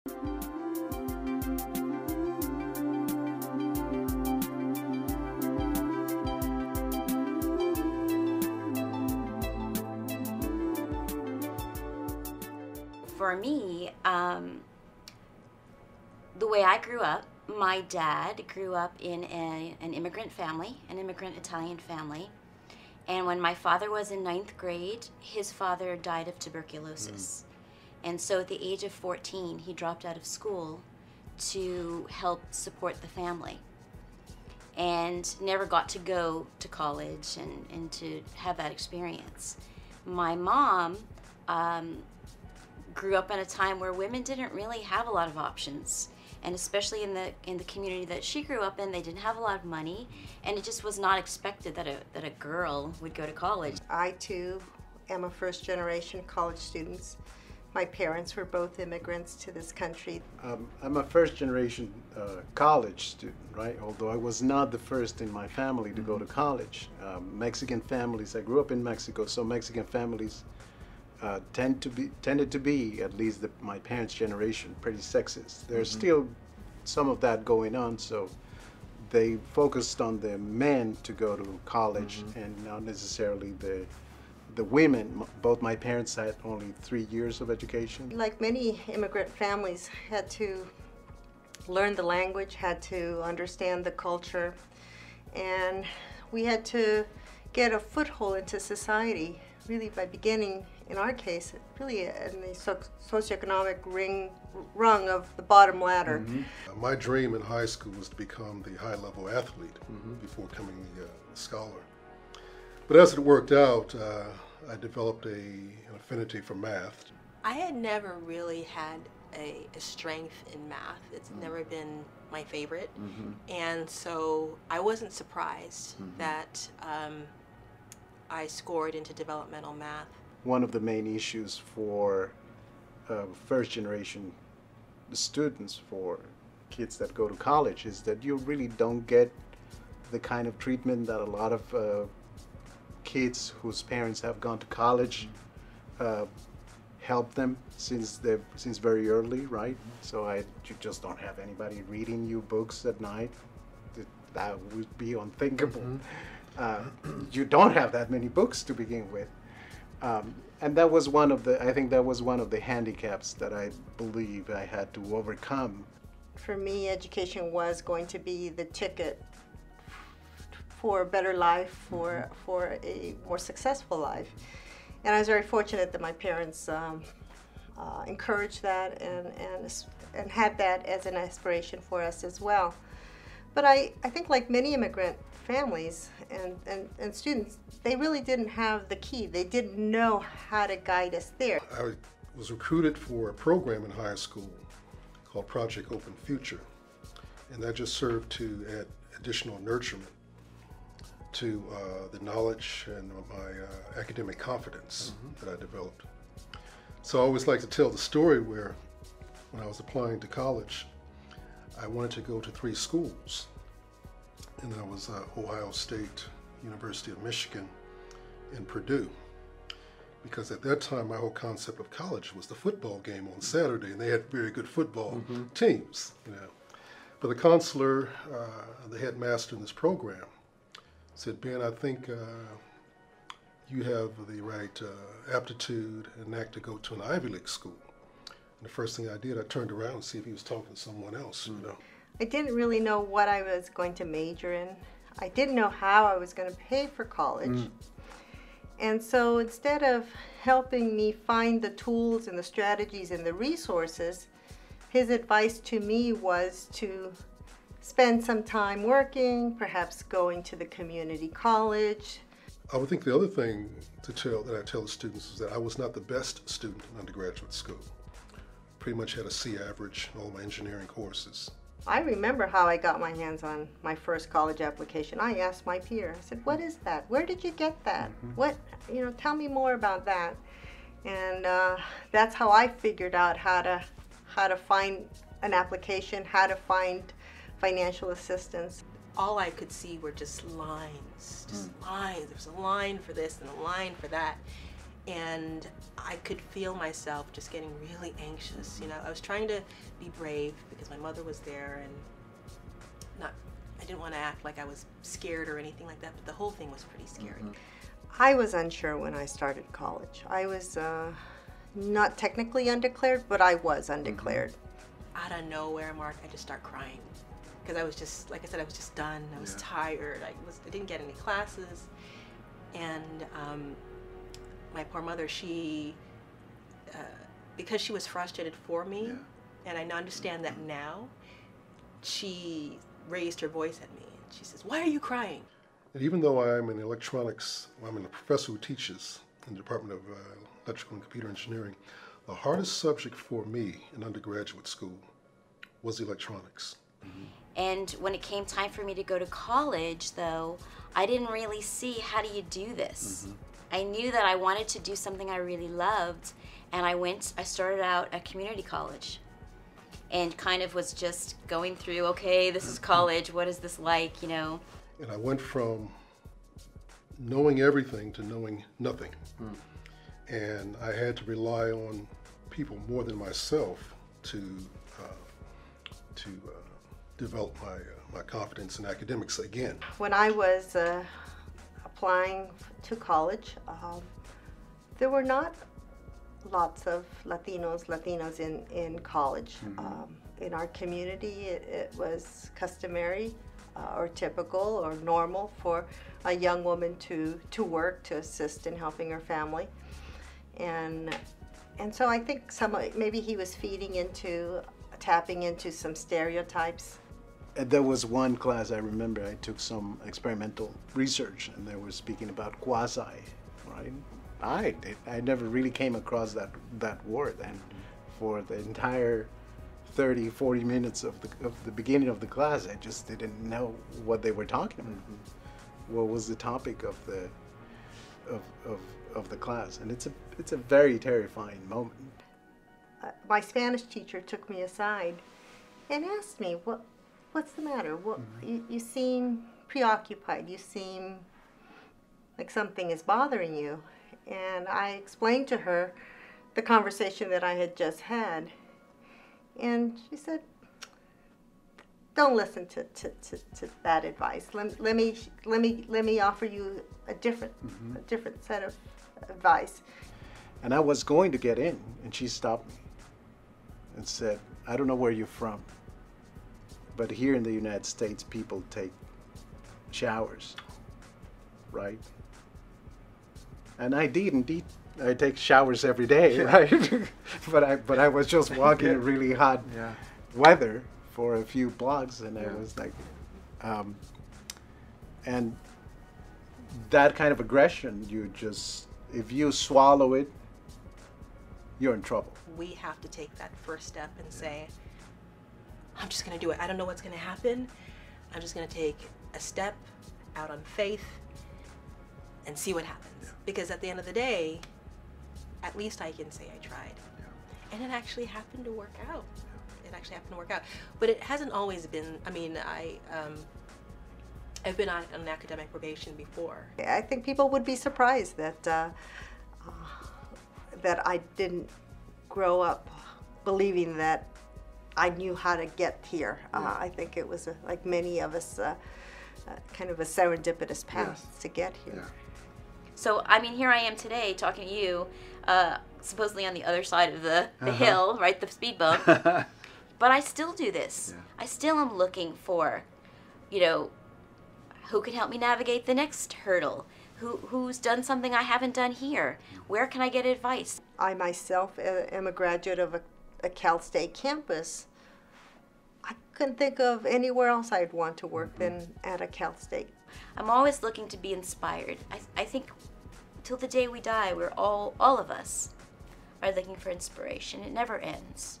For me, the way I grew up, my dad grew up in an immigrant family, an immigrant Italian family. And when my father was in 9th grade, his father died of tuberculosis. And so at the age of 14, he dropped out of school to help support the family. And never got to go to college and to have that experience. My mom grew up in a time where women didn't really have a lot of options, and especially in the community that she grew up in, they didn't have a lot of money, and it just was not expected that a girl would go to college. I too am a first-generation college student. My parents were both immigrants to this country. I'm a first-generation college student, right? Although I was not the first in my family to go to college. Mexican families, I grew up in Mexico, so Mexican families tended to be, at least my parents' generation, pretty sexist. There's still some of that going on, so they focused on the men to go to college and not necessarily the women. Both my parents had only 3 years of education. Like many immigrant families, had to learn the language, had to understand the culture, and we had to get a foothold into society, really by beginning, in our case, really in the socioeconomic rung of the bottom ladder. My dream in high school was to become the high-level athlete before becoming the scholar. But as it worked out, I developed an affinity for math. I had never really had a strength in math. It's never been my favorite. And so I wasn't surprised that I scored into developmental math. One of the main issues for first-generation students, for kids that go to college, is that you really don't get the kind of treatment that a lot of kids whose parents have gone to college help them since very early, right? So you just don't have anybody reading you books at night. That would be unthinkable. You don't have that many books to begin with. And that was I think that was one of the handicaps that I believe I had to overcome. For me, education was going to be the ticket for a better life, for a more successful life. And I was very fortunate that my parents encouraged that and had that as an aspiration for us as well. But I think like many immigrant families and students, they really didn't have the key. They didn't know how to guide us there. I was recruited for a program in high school called Project Open Future, and that just served to add additional nurturement to the knowledge and my academic confidence that I developed. So I always like to tell the story where when I was applying to college, I wanted to go to 3 schools. And that was Ohio State, University of Michigan, and Purdue. Because at that time, my whole concept of college was the football game on Saturday, and they had very good football teams. You know. But the counselor, the headmaster in this program, said, "Ben, I think you have the right aptitude and knack to go to an Ivy League school." And the first thing I did, I turned around and see if he was talking to someone else. You know. I didn't really know what I was going to major in. I didn't know how I was going to pay for college. And so instead of helping me find the tools and the strategies and the resources, his advice to me was to spend some time working, perhaps going to the community college. I would think the other thing that I tell the students is that I was not the best student in undergraduate school. Pretty much had a C average in all my engineering courses. I remember how I got my hands on my first college application. I asked my peer, I said, "What is that? Where did you get that? What, tell me more about that." And that's how I figured out how to find an application, how to find financial assistance. All I could see were just lines, just lines. There's a line for this and a line for that. And I could feel myself just getting really anxious. You know, I was trying to be brave because my mother was there, and I didn't want to act like I was scared or anything like that, but the whole thing was pretty scary. I was unsure when I started college. I was not technically undeclared, but I was undeclared. Out of nowhere, Mark, I just start crying because I was just, like I said, I was just done. I was tired. I didn't get any classes, and my poor mother, she, because she was frustrated for me, and I understand that now, she raised her voice at me. And she says, "Why are you crying?" And even though I'm in electronics, I'm a professor who teaches in the Department of Electrical and Computer Engineering, the hardest subject for me in undergraduate school was electronics. And when it came time for me to go to college, though, I didn't really see, how do you do this? I knew that I wanted to do something I really loved, and I started out at community college and kind of was just going through, okay, this is college, what is this like, you know? And I went from knowing everything to knowing nothing. And I had to rely on people more than myself to develop my confidence in academics again. When I was applying to college, there were not lots of Latinos in college. In our community, it was customary or typical or normal for a young woman to work, to assist in helping her family. And so I think maybe he was tapping into some stereotypes. There was one class I remember I took some experimental research, and they were speaking about quasi, right? I never really came across that word, and for the entire 30-40 minutes of the beginning of the class, I just didn't know what they were talking about. What was the topic of the class, and it's a very terrifying moment. My Spanish teacher took me aside and asked me, what's the matter? You seem preoccupied. You seem like something is bothering you. And I explained to her the conversation that I had just had. And she said, "Don't listen to that advice. Let me offer you a different set of advice." And I was going to get in, and she stopped me and said, "I don't know where you're from, but here in the United States, people take showers, right?" And I did indeed. I take showers every day, right? but I was just walking in really hot weather for a few blocks, and I was like, and that kind of aggression, if you swallow it, you're in trouble. We have to take that first step and say, "I'm just going to do it. I don't know what's going to happen. I'm just going to take a step out on faith and see what happens." Because at the end of the day, at least I can say I tried. And it actually happened to work out. It actually happened to work out. But it hasn't always been, I mean, I've been on an academic probation before. I think people would be surprised that I didn't grow up believing that I knew how to get here. I think it was, like many of us, kind of a serendipitous path to get here. So, I mean, here I am today talking to you, supposedly on the other side of the hill, right, the speed bump. But I still do this. I still am looking for, who can help me navigate the next hurdle? Who's done something I haven't done here? Where can I get advice? I myself am a graduate of a Cal State campus. I couldn't think of anywhere else I'd want to work than at a Cal State. I'm always looking to be inspired. I think till the day we die, we're all of us are looking for inspiration. It never ends.